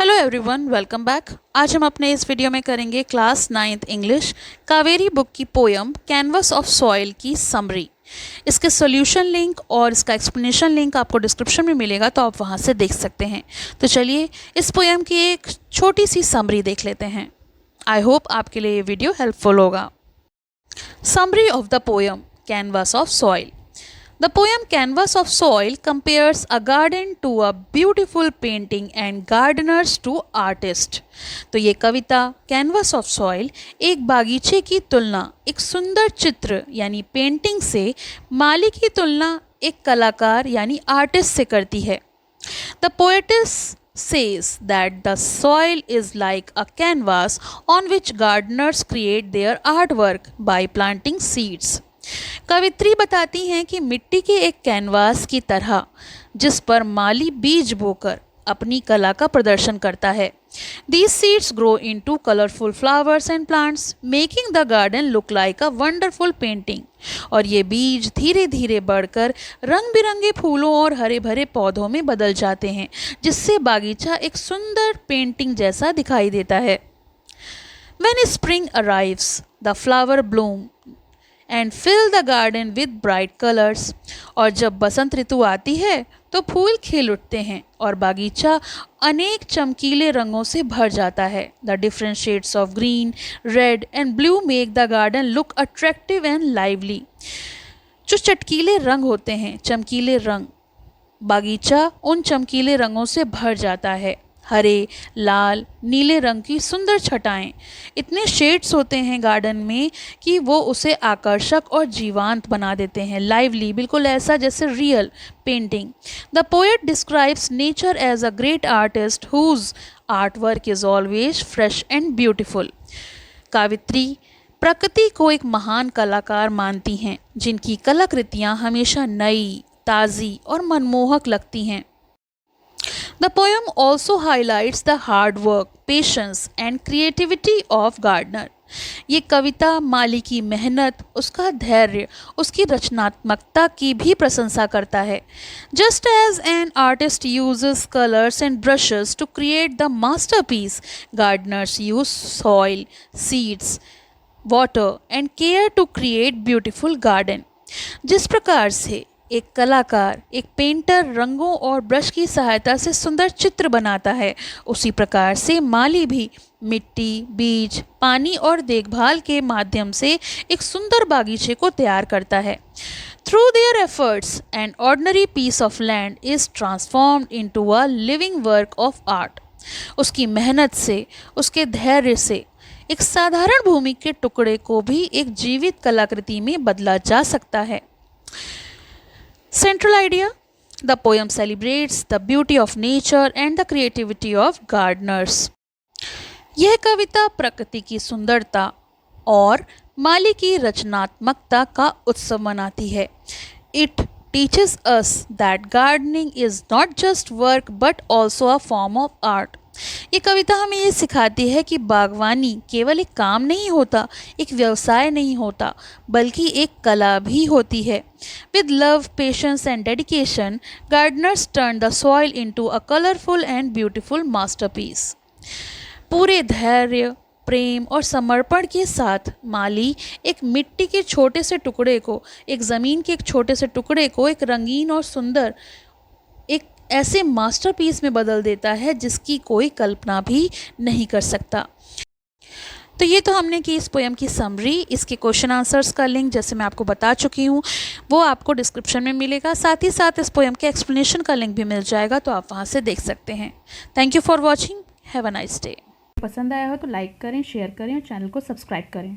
Hello everyone, welcome back. आज हम अपने इस वीडियो में करेंगे class 9th English Kaveri book की पोयम कैनवस ऑफ सॉइल की समरी। इसके सॉल्यूशन लिंक और इसका एक्सप्लेनेशन लिंक आपको डिस्क्रिप्शन में मिलेगा, तो आप वहां से देख सकते हैं। तो चलिए इस पोयम की एक छोटी सी समरी देख लेते हैं। आई होप आपके लिए ये वीडियो हेल्पफुल होगा। Summary of the poem canvas of soil. The poem Canvas of Soil compares a garden to a beautiful painting and gardeners to artists। तो ये कविता कैनवस ऑफ सॉइल एक बागीचे की तुलना एक सुंदर चित्र यानी पेंटिंग से, माली की तुलना एक कलाकार यानी आर्टिस्ट से करती है। The poetess says that the soil is like a canvas on which gardeners create their artwork by planting seeds। कवित्री बताती हैं कि मिट्टी के एक कैनवास की तरह जिस पर माली बीज बोकर अपनी कला का प्रदर्शन करता है। These seeds grow into colorful flowers and plants, making the garden look like a wonderful painting। और ये बीज धीरे धीरे बढ़कर रंग बिरंगे फूलों और हरे भरे पौधों में बदल जाते हैं, जिससे बागीचा एक सुंदर पेंटिंग जैसा दिखाई देता है। When spring arrives, the flower bloom and fill the garden with bright colors। और जब बसंत ऋतु आती है तो फूल खिल उठते हैं और बागीचा अनेक चमकीले रंगों से भर जाता है। The different shades of green, red and blue make the garden look attractive and lively। जो चटकीले रंग होते हैं, चमकीले रंग, बागीचा उन चमकीले रंगों से भर जाता है। हरे, लाल, नीले रंग की सुंदर छटाएं, इतने शेड्स होते हैं गार्डन में कि वो उसे आकर्षक और जीवंत बना देते हैं। लाइवली, बिल्कुल ऐसा जैसे real painting. The poet describes nature as a great artist whose art work is always fresh and beautiful. कावित्री प्रकृति को एक महान कलाकार मानती हैं, जिनकी कलाकृतियाँ हमेशा नई, ताज़ी और मनमोहक लगती हैं। The poem also highlights the hard work, patience and creativity of gardener। ये कविता माली की मेहनत, उसका धैर्य, उसकी रचनात्मकता की भी प्रशंसा करता है। Just as an artist uses colors and brushes to create the masterpiece, gardeners use soil, seeds, water and care to create beautiful garden। जिस प्रकार से एक कलाकार, एक पेंटर रंगों और ब्रश की सहायता से सुंदर चित्र बनाता है, उसी प्रकार से माली भी मिट्टी, बीज, पानी और देखभाल के माध्यम से एक सुंदर बागीचे को तैयार करता है। Through their efforts an ordinary piece of land is transformed into a living work of art. उसकी मेहनत से, उसके धैर्य से एक साधारण भूमि के टुकड़े को भी एक जीवित कलाकृति में बदला जा सकता है। Central idea: the poem celebrates the beauty of nature and the creativity of gardeners। यह कविता प्रकृति की सुंदरता और माली की रचनात्मकता का उत्सव मनाती है। It teaches us that gardening is not just work but also a form of art। ये कविता हमें ये सिखाती है कि बागवानी केवल एक काम नहीं होता, एक व्यवसाय नहीं होता, बल्कि एक कला भी होती है। With love, patience and dedication, gardeners turn the soil into a colorful and beautiful masterpiece। पूरे धैर्य, प्रेम और समर्पण के साथ माली एक मिट्टी के छोटे से टुकड़े को, एक ज़मीन के एक छोटे से टुकड़े को एक रंगीन और सुंदर, एक ऐसे मास्टरपीस में बदल देता है जिसकी कोई कल्पना भी नहीं कर सकता। तो ये तो हमने की इस पोएम की समरी। इसके क्वेश्चन आंसर्स का लिंक, जैसे मैं आपको बता चुकी हूँ, वो आपको डिस्क्रिप्शन में मिलेगा। साथ ही साथ इस पोएम के एक्सप्लेनेशन का लिंक भी मिल जाएगा, तो आप वहाँ से देख सकते हैं। Thank you for watching. Have a nice day. पसंद आया हो तो लाइक करें, शेयर करें और चैनल को सब्सक्राइब करें।